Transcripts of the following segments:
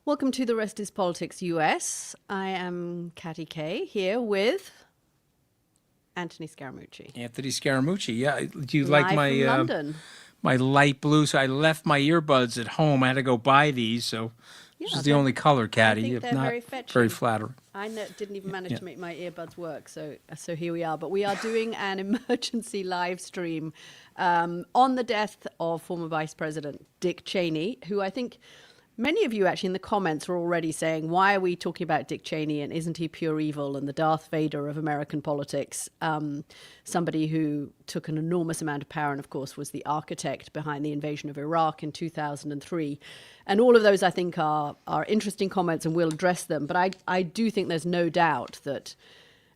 Welcome to The Rest is Politics US. I am Katty K here with Anthony Scaramucci. Anthony Scaramucci. Yeah, do you like Live my from London. my light blue? So I left my earbuds at home. I had to go buy these. So this Yeah, is the only color, I Caddy. think If they're not, very very fetching. flattering. Didn't even manage Yeah. to make my earbuds work, so here we are. But we are doing an emergency live stream on the death of former Vice President Dick Cheney, who I think many of you actually in the comments were already saying, why are we talking about Dick Cheney and isn't he pure evil and the Darth Vader of American politics? Somebody who took an enormous amount of power and, of course, was the architect behind the invasion of Iraq in 2003. And all of those, I think, are interesting comments and we'll address them. But I do think there's no doubt that,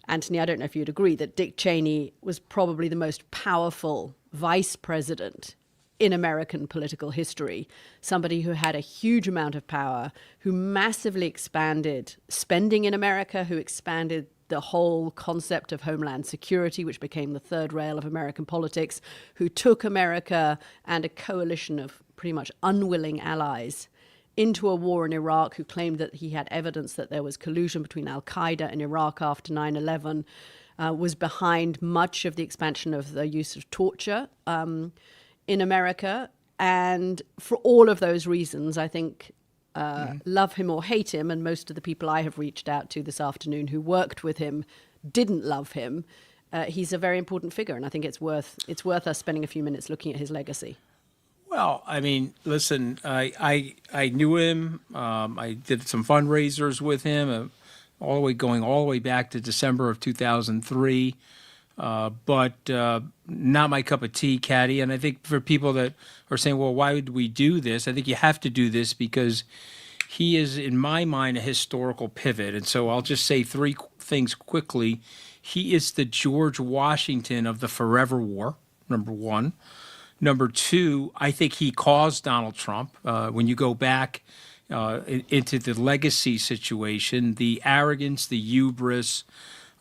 Anthony, I don't know if you'd agree, that Dick Cheney was probably the most powerful vice president in American political history, somebody who had a huge amount of power, who massively expanded spending in America, who expanded the whole concept of homeland security, which became the third rail of American politics, who took America and a coalition of pretty much unwilling allies into a war in Iraq, who claimed that he had evidence that there was collusion between al-Qaeda and Iraq after 9/11, was behind much of the expansion of the use of torture in America. And for all of those reasons, I think, love him or hate him, and most of the people I have reached out to this afternoon who worked with him didn't love him, he's a very important figure, and I think it's worth us spending a few minutes looking at his legacy. Well, I mean, listen, I knew him. I did some fundraisers with him, all the way back to December of 2003. But not my cup of tea, Caddy. And I think for people that are saying, well, why would we do this? I think you have to do this because he is, in my mind, a historical pivot. And so I'll just say three things quickly. He is the George Washington of the Forever War, number one. Number two, I think he caused Donald Trump. When you go back into the legacy situation, the arrogance, the hubris,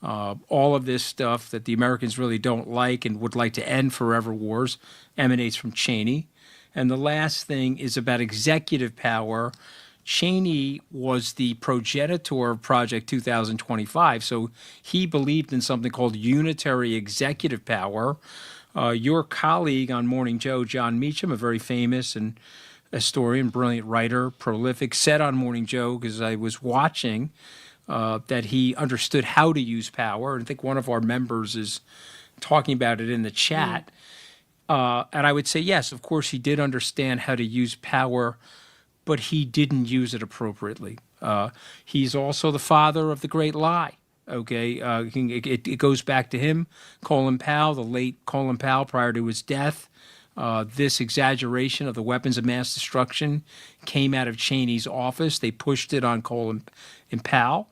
all of this stuff that the Americans really don't like and would like to end forever wars emanates from Cheney. And the last thing is about executive power. Cheney was the progenitor of Project 2025. So he believed in something called unitary executive power. Your colleague on Morning Joe, John Meacham, a very famous and historian, brilliant writer, prolific, said on Morning Joe, because I was watching, that he understood how to use power. And I think one of our members is talking about it in the chat. And I would say, yes, of course, he did understand how to use power, but he didn't use it appropriately. He's also the father of the great lie. Okay, it goes back to him, Colin Powell, the late Colin Powell, prior to his death. This exaggeration of the weapons of mass destruction came out of Cheney's office. They pushed it on Colin and Powell.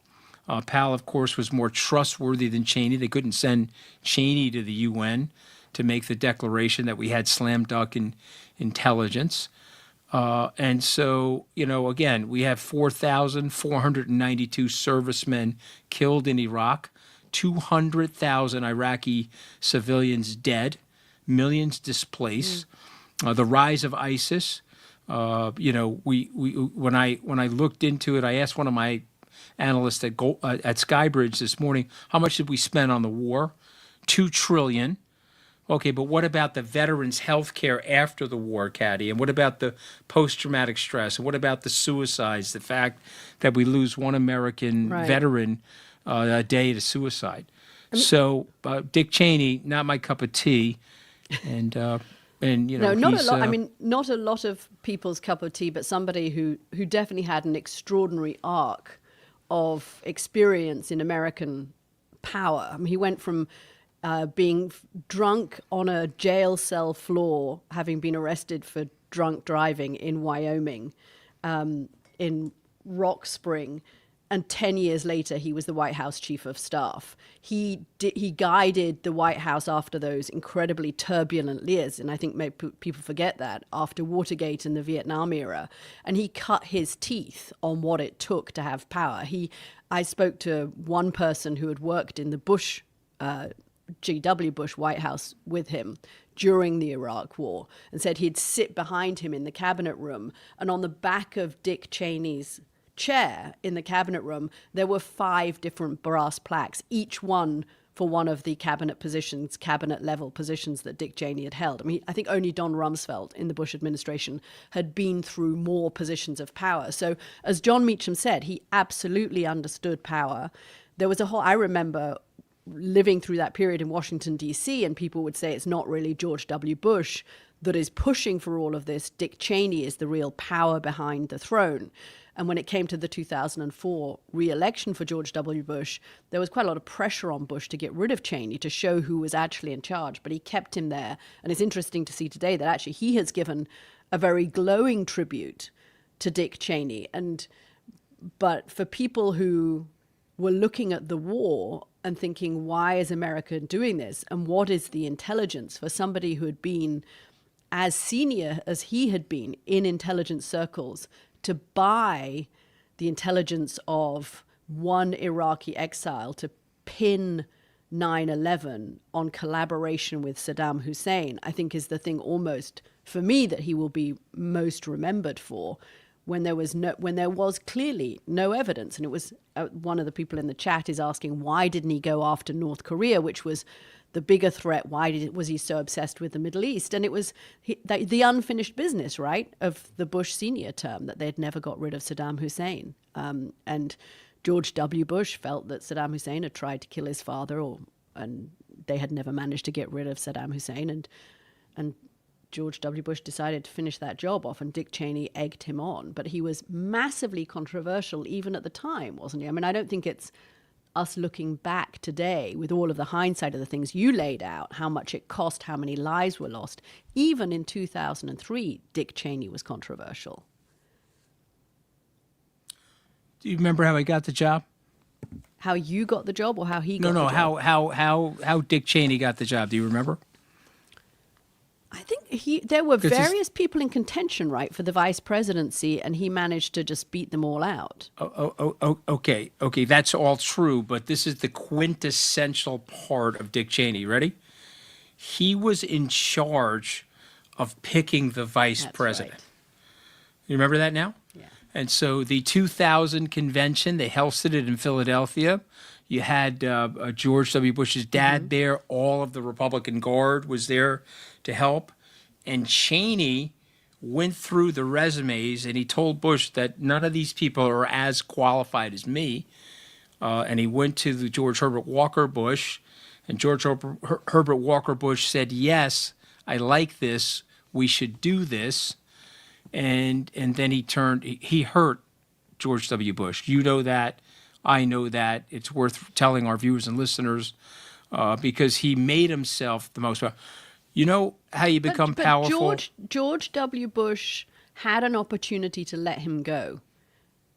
Powell, of course, was more trustworthy than Cheney. They couldn't send Cheney to the UN to make the declaration that we had slam dunk in intelligence. And so, again, we have 4,492 servicemen killed in Iraq, 200,000 Iraqi civilians dead, millions displaced. The rise of ISIS. When I looked into it, I asked one of my analysts at Skybridge this morning, how much did we spend on the war? $2 trillion. Okay, but what about the veterans' health care after the war, Caddy? And what about the post-traumatic stress? And what about the suicides, the fact that we lose one American veteran a day to suicide? So Dick Cheney, not my cup of tea. And no, not a lot. I mean, not a lot of people's cup of tea, but somebody who definitely had an extraordinary arc of experience in American power. I mean, he went from being drunk on a jail cell floor, having been arrested for drunk driving in Wyoming, in Rock Spring, and 10 years later, he was the White House chief of staff. He guided the White House after those incredibly turbulent years, and I think people forget that, after Watergate and the Vietnam era. And he cut his teeth on what it took to have power. I spoke to one person who had worked in the Bush G.W. Bush White House with him during the Iraq War, and said he'd sit behind him in the cabinet room, and on the back of Dick Cheney's chair in the cabinet room, there were 5 different brass plaques, each one for one of the cabinet positions, cabinet level positions that Dick Cheney had held. I mean, I think only Don Rumsfeld in the Bush administration had been through more positions of power. So as John Meacham said, he absolutely understood power. There was I remember living through that period in Washington, D.C., and people would say it's not really George W. Bush that is pushing for all of this. Dick Cheney is the real power behind the throne. And when it came to the 2004 re-election for George W. Bush, there was quite a lot of pressure on Bush to get rid of Cheney, to show who was actually in charge. But he kept him there. And it's interesting to see today that actually he has given a very glowing tribute to Dick Cheney. But for people who were looking at the war and thinking, why is America doing this? And what is the intelligence for somebody who had been as senior as he had been in intelligence circles, to buy the intelligence of one Iraqi exile to pin 9/11 on collaboration with Saddam Hussein, I think is the thing almost for me that he will be most remembered for, when there was clearly no evidence. And it was one of the people in the chat is asking, why didn't he go after North Korea, which was the bigger threat? Was he so obsessed with the Middle East? And it was the unfinished business, right, of the Bush senior term, that they'd never got rid of Saddam Hussein. And George W. Bush felt that Saddam Hussein had tried to kill his father, and they had never managed to get rid of Saddam Hussein. And George W. Bush decided to finish that job off, and Dick Cheney egged him on. But he was massively controversial even at the time, wasn't he? I mean, I don't think it's us looking back today with all of the hindsight of the things you laid out, how much it cost, how many lives were lost. Even in 2003, Dick Cheney was controversial. Do you remember how he got the job? How you got the job, or how he got the job? How Dick Cheney got the job. Do you remember? I think there were various people in contention, right, for the vice presidency, and he managed to just beat them all out. Okay, that's all true, but this is the quintessential part of Dick Cheney. Ready? He was in charge of picking the vice president. Right. You remember that now? Yeah. And so the 2000 convention, they hosted it in Philadelphia. You had George W. Bush's dad there. All of the Republican Guard was there to help. And Cheney went through the resumes, and he told Bush that none of these people are as qualified as me. And he went to the George Herbert Walker Bush, and George Herbert Walker Bush said, yes, I like this. We should do this. And then he hurt George W. Bush. You know that. I know that. It's worth telling our viewers and listeners because he made himself the most powerful. You know how you become powerful? George W. Bush had an opportunity to let him go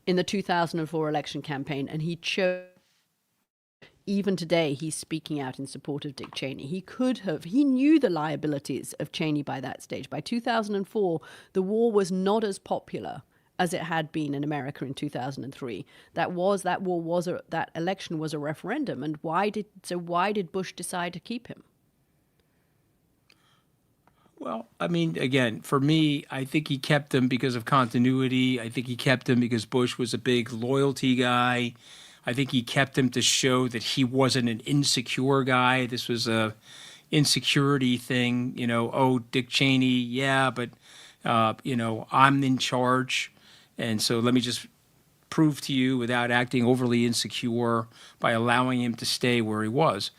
in the 2004 election campaign, and he chose. Even today, he's speaking out in support of Dick Cheney. He knew the liabilities of Cheney by that stage. By 2004, the war was not as popular as it had been in America in 2003. That election was a referendum. And why did Bush decide to keep him? Well, I mean, again, for me, I think he kept him because of continuity. I think he kept him because Bush was a big loyalty guy. I think he kept him to show that he wasn't an insecure guy. This was a insecurity thing, Dick Cheney, yeah, but, I'm in charge. And so let me just prove to you without acting overly insecure by allowing him to stay where he was.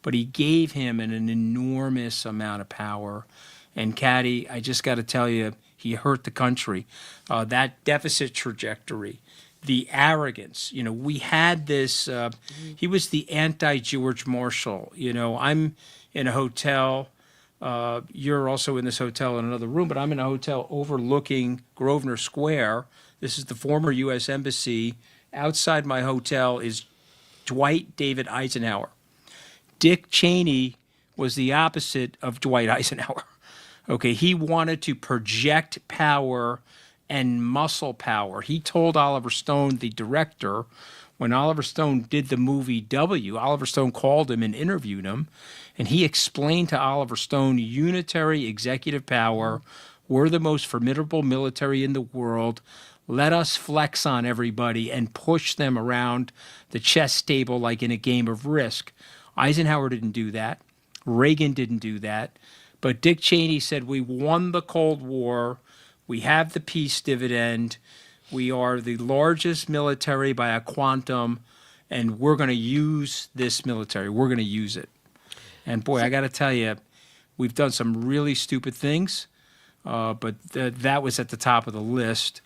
But he gave him an enormous amount of power. And Katty, I just got to tell you, he hurt the country. That deficit trajectory, the arrogance, we had this, he was the anti-George Marshall. I'm in a hotel. You're also in this hotel in another room, but I'm in a hotel overlooking Grosvenor Square. This is the former U.S. Embassy. Outside my hotel is Dwight David Eisenhower. Dick Cheney was the opposite of Dwight Eisenhower. Okay, he wanted to project power and muscle power. He told Oliver Stone, the director, when Oliver Stone did the movie W, Oliver Stone called him and interviewed him, and he explained to Oliver Stone, unitary executive power, we're the most formidable military in the world. let us flex on everybody and push them around the chess table like in a game of Risk. Eisenhower didn't do that. Reagan didn't do that. But Dick Cheney said, we won the Cold War. We have the peace dividend. We are the largest military by a quantum, and we're going to use this military. We're going to use it. And boy, I got to tell you, we've done some really stupid things, but that was at the top of the list.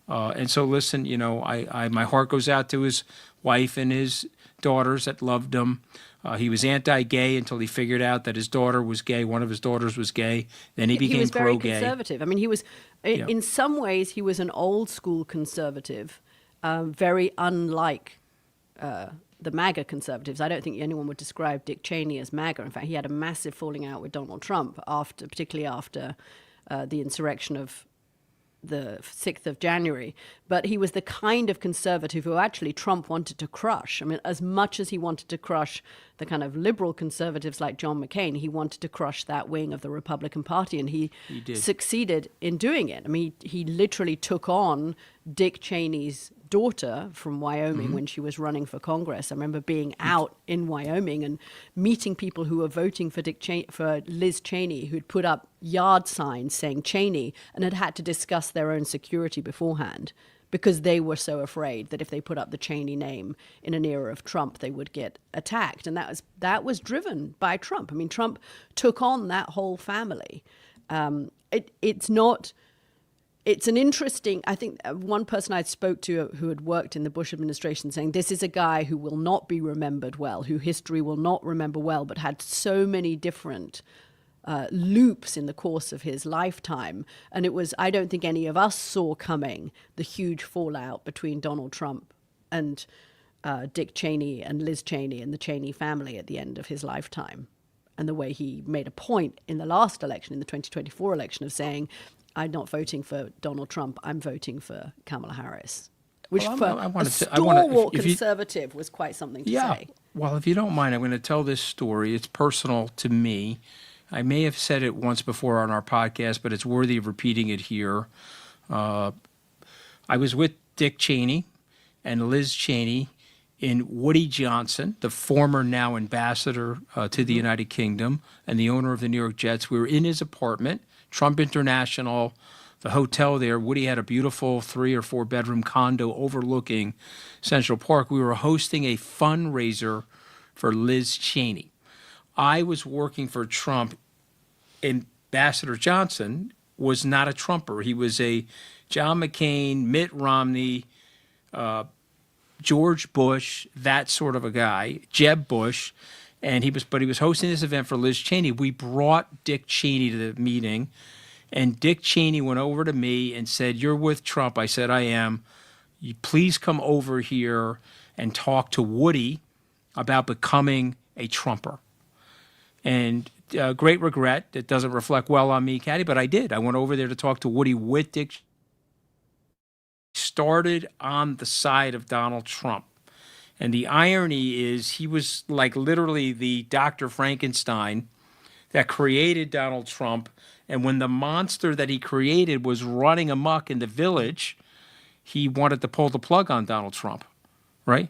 And so, listen, my heart goes out to his wife and his daughters that loved him. He was anti-gay until he figured out that his daughter was gay. One of his daughters was gay. Then he became pro-gay. He was very conservative. I mean, he was, in some ways, he was an old school conservative, very unlike the MAGA conservatives. I don't think anyone would describe Dick Cheney as MAGA. In fact, he had a massive falling out with Donald Trump particularly after the insurrection of the 6th of January. But he was the kind of conservative who actually Trump wanted to crush. I mean, as much as he wanted to crush the kind of liberal conservatives like John McCain, he wanted to crush that wing of the Republican Party, and he succeeded in doing it. I mean, he literally took on Dick Cheney's daughter from Wyoming when she was running for Congress. I remember being out in Wyoming and meeting people who were voting for for Liz Cheney, who'd put up yard signs saying Cheney and had to discuss their own security beforehand because they were so afraid that if they put up the Cheney name in an era of Trump, they would get attacked. And that was driven by Trump. I mean, Trump took on that whole family. It's an interesting, I think one person I spoke to who had worked in the Bush administration saying this is a guy who will not be remembered well, who history will not remember well, but had so many different loops in the course of his lifetime. And I don't think any of us saw coming the huge fallout between Donald Trump and Dick Cheney and Liz Cheney and the Cheney family at the end of his lifetime. And the way he made a point in the last election, in the 2024 election, of saying, I'm not voting for Donald Trump, I'm voting for Kamala Harris. Which a stalwart conservative was quite something to say. Well, if you don't mind, I'm going to tell this story. It's personal to me. I may have said it once before on our podcast, but it's worthy of repeating it here. I was with Dick Cheney and Liz Cheney in Woody Johnson, the former now ambassador to the United Kingdom and the owner of the New York Jets. We were in his apartment, Trump International, the hotel there. Woody had a beautiful 3 or 4 bedroom condo overlooking Central Park. We were hosting a fundraiser for Liz Cheney. I was working for Trump. Ambassador Johnson was not a Trumper. He was a John McCain, Mitt Romney, George Bush, that sort of a guy, Jeb Bush. And he was hosting this event for Liz Cheney. We brought Dick Cheney to the meeting, and Dick Cheney went over to me and said, "You're with Trump." I said, "I am. You please come over here and talk to Woody about becoming a Trumper." And great regret. It doesn't reflect well on me, Katty, but I did. I went over there to talk to Woody with Dick. Started on the side of Donald Trump. And the irony is he was like literally the Dr. Frankenstein that created Donald Trump. And when the monster that he created was running amok in the village, he wanted to pull the plug on Donald Trump, right?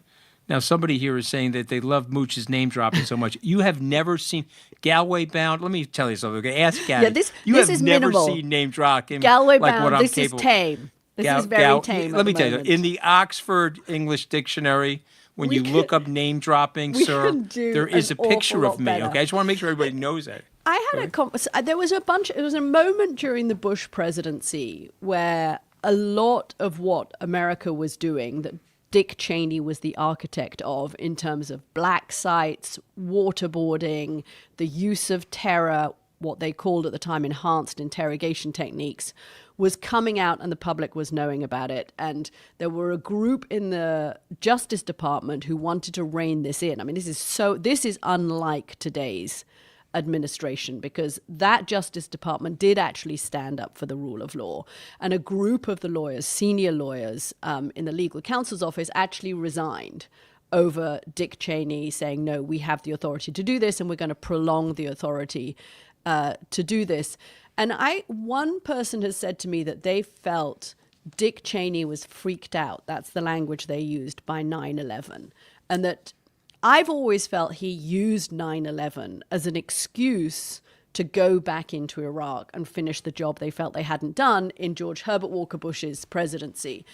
Now, somebody here is saying that they love Mooch's name dropping so much. You have never seen Galway Bound. Let me tell you something. Okay? Ask Katty. Yeah, this is never minimal. Seen name dropping Galway like Bound. What I'm this capable. Is tame. This is very tame. Let me tell you, in the Oxford English Dictionary, when you look up name dropping, sir, there is a picture of me. Better. Okay, I just want to make sure everybody knows that. I had there was a moment during the Bush presidency where a lot of what America was doing that Dick Cheney was the architect of in terms of black sites, waterboarding, the use of terror, what they called at the time enhanced interrogation techniques, was coming out and the public was knowing about it. And there were a group in the Justice Department who wanted to rein this in. I mean, this is unlike today's administration, because that Justice Department did actually stand up for the rule of law. And a group of the lawyers, senior lawyers in the legal counsel's office actually resigned over Dick Cheney saying, no, we have the authority to do this and we're going to prolong the authority to do this. And one person has said to me that they felt Dick Cheney was freaked out. That's the language they used by 9/11. And that I've always felt he used 9/11 as an excuse to go back into Iraq and finish the job they felt they hadn't done in George Herbert Walker Bush's presidency.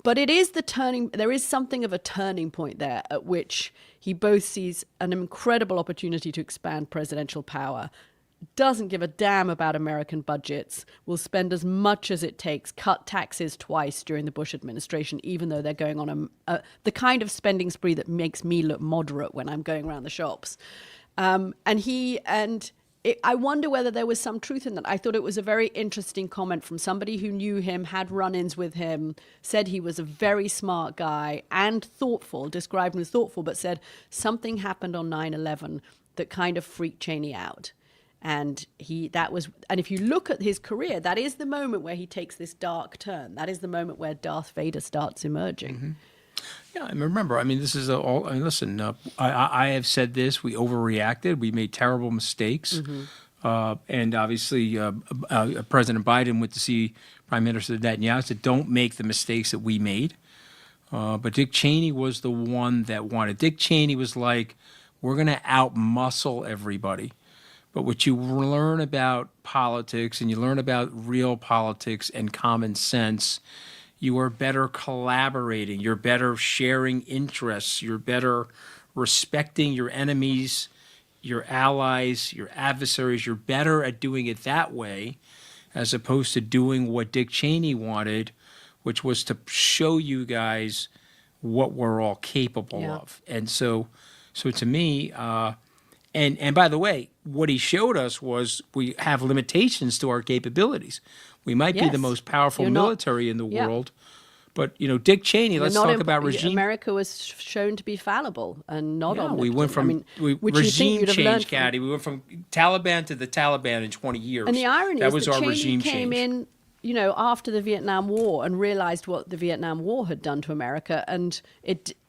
But it is there is something of a turning point there at which he both sees an incredible opportunity to expand presidential power, doesn't give a damn about American budgets, will spend as much as it takes, cut taxes twice during the Bush administration, even though they're going on the kind of spending spree that makes me look moderate when I'm going around the shops. I wonder whether there was some truth in that. I thought it was a very interesting comment from somebody who knew him, had run-ins with him, said he was a very smart guy and thoughtful, described him as thoughtful, but said something happened on 9/11 that kind of freaked Cheney out. And if you look at his career, that is the moment where he takes this dark turn. That is the moment where Darth Vader starts emerging. Mm-hmm. Yeah, I remember. I mean, this is all. I mean, listen. I have said this. We overreacted. We made terrible mistakes, and obviously, President Biden went to see Prime Minister Netanyahu said, "Don't make the mistakes that we made." But Dick Cheney was the one that wanted. Dick Cheney was like, "We're going to outmuscle everybody." But what you learn about politics, and you learn about real politics and common sense, you are better collaborating, you're better sharing interests, you're better respecting your enemies, your allies, your adversaries. You're better at doing it that way as opposed to doing what Dick Cheney wanted, which was to show you guys what we're all capable of. And so to me, and by the way, what he showed us was we have limitations to our capabilities. We might be the most powerful military in the world, but Dick Cheney. Let's talk about regime. America was shown to be fallible and not omnipotent. We went from regime change, Katty. We went from Taliban to the Taliban in 20 years. And the irony that is was that our Cheney regime came change. in, after the Vietnam War and realized what the Vietnam War had done to America, and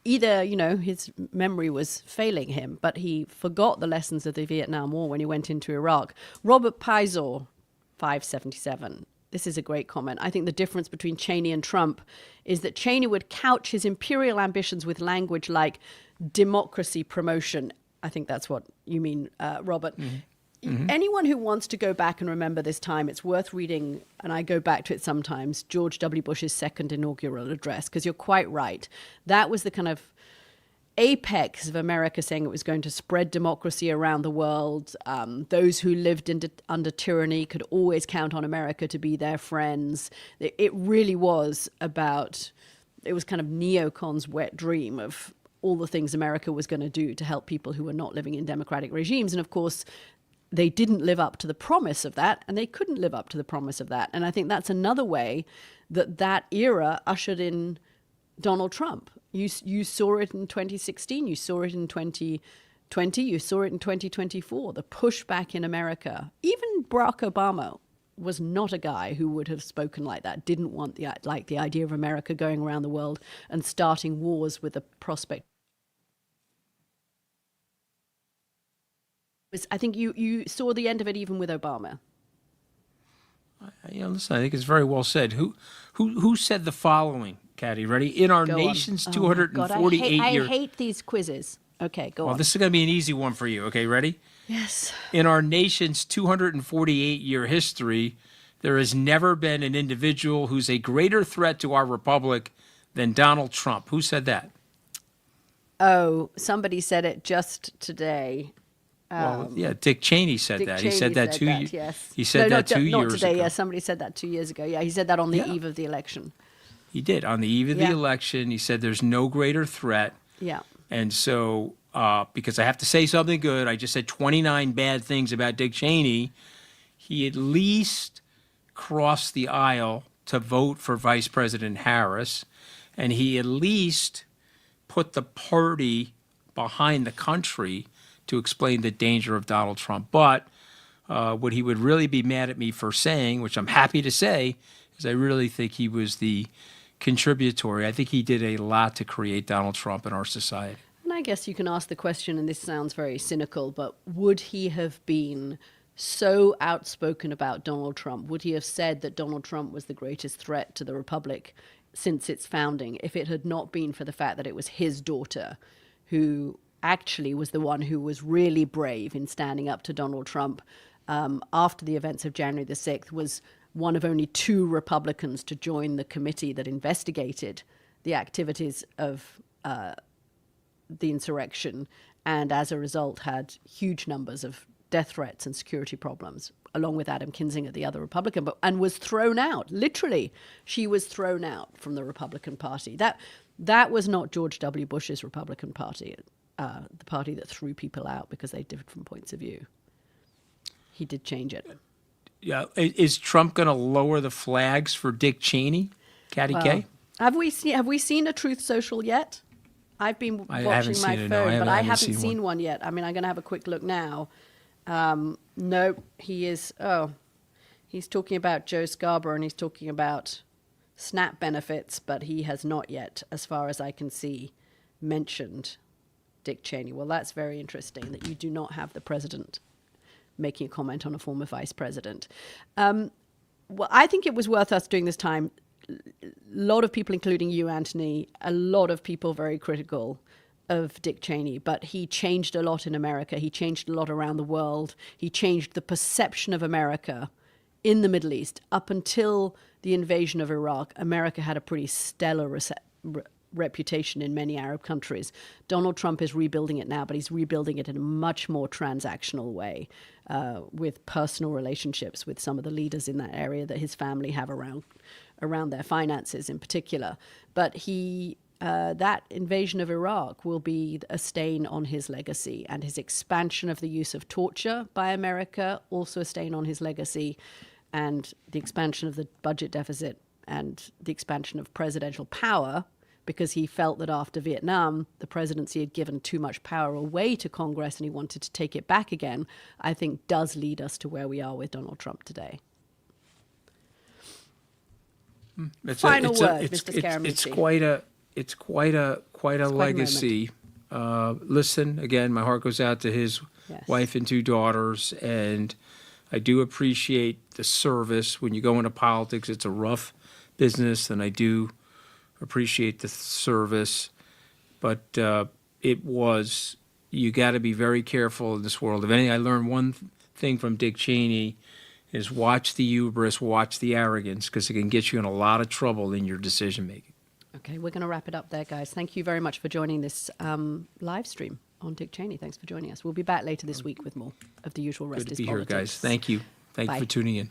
either his memory was failing him, but he forgot the lessons of the Vietnam War when he went into Iraq. Robert Pizor, 577. This is a great comment. I think the difference between Cheney and Trump is that Cheney would couch his imperial ambitions with language like democracy promotion. I think that's what you mean, Robert. Anyone who wants to go back and remember this time, it's worth reading, and I go back to it sometimes, George W. Bush's second inaugural address, because you're quite right. That was the kind of apex of America saying it was going to spread democracy around the world. Those who lived under tyranny could always count on America to be their friends. It really was it was kind of neocon's wet dream of all the things America was going to do to help people who were not living in democratic regimes. And of course, they didn't live up to the promise of that, and they couldn't live up to the promise of that. And I think that's another way that era ushered in Donald Trump. You saw it in 2016, you saw it in 2020, you saw it in 2024, the pushback in America. Even Barack Obama was not a guy who would have spoken like that, didn't want the idea of America going around the world and starting wars with the prospect. I think you saw the end of it even with Obama. Listen, I think it's very well said. Who said the following, Katty? Ready? In our nation's 248-year... I hate these quizzes. Okay, go on. Well, this is going to be an easy one for you. Okay, ready? Yes. In our nation's 248-year history, there has never been an individual who's a greater threat to our republic than Donald Trump. Who said that? Somebody said it just today. Well, Dick Cheney said that. He said that too. Yes. He said that 2 years ago. Not today. Yeah, somebody said that 2 years ago. Yeah, he said that on the eve of the election. He did on the eve of the election. He said there's no greater threat. Yeah. And so, because I have to say something good, I just said 29 bad things about Dick Cheney. He at least crossed the aisle to vote for Vice President Harris, and he at least put the party behind the country to explain the danger of Donald Trump. But what he would really be mad at me for saying, which I'm happy to say, is I really think he was the contributory. I think he did a lot to create Donald Trump in our society. And I guess you can ask the question, and this sounds very cynical, but would he have been so outspoken about Donald Trump? Would he have said that Donald Trump was the greatest threat to the Republic since its founding if it had not been for the fact that it was his daughter who actually was the one who was really brave in standing up to Donald Trump after the events of January the 6th, was one of only 2 Republicans to join the committee that investigated the activities of the insurrection, and as a result had huge numbers of death threats and security problems, along with Adam Kinzinger, the other Republican, and was thrown out. Literally, she was thrown out from the Republican Party. That was not George W. Bush's Republican Party, the party that threw people out because they differed from points of view. He did change it. Yeah, is Trump going to lower the flags for Dick Cheney, Katty K? Have we seen a Truth Social yet? I've been watching my phone, but I haven't seen one yet. I mean, I'm going to have a quick look now. No, he is. Oh, he's talking about Joe Scarborough and he's talking about SNAP benefits, but he has not yet, as far as I can see, mentioned Dick Cheney. Well, that's very interesting that you do not have the president making a comment on a former vice president. Well, I think it was worth us doing this time. A lot of people, including you, Anthony, a lot of people very critical of Dick Cheney, but he changed a lot in America. He changed a lot around the world. He changed the perception of America in the Middle East. Up until the invasion of Iraq, America had a pretty stellar reputation in many Arab countries. Donald Trump is rebuilding it now, but he's rebuilding it in a much more transactional way, with personal relationships with some of the leaders in that area that his family have around their finances in particular. But that invasion of Iraq will be a stain on his legacy, and his expansion of the use of torture by America, also a stain on his legacy, and the expansion of the budget deficit and the expansion of presidential power, because he felt that after Vietnam, the presidency had given too much power away to Congress and he wanted to take it back again, I think does lead us to where we are with Donald Trump today. Final word, Mr. Scaramucci. It's quite a legacy. Listen, again, my heart goes out to his wife and 2 daughters, and I do appreciate the service. When you go into politics, it's a rough business, and I do appreciate the service. But you got to be very careful in this world. If anything, I learned one thing from Dick Cheney is watch the hubris, watch the arrogance, because it can get you in a lot of trouble in your decision making. Okay, we're going to wrap it up there, guys. Thank you very much for joining this live stream on Dick Cheney. Thanks for joining us. We'll be back later this week with more of the usual Rest is Politics. Good to be here, guys. Thank you. Thank you for tuning in.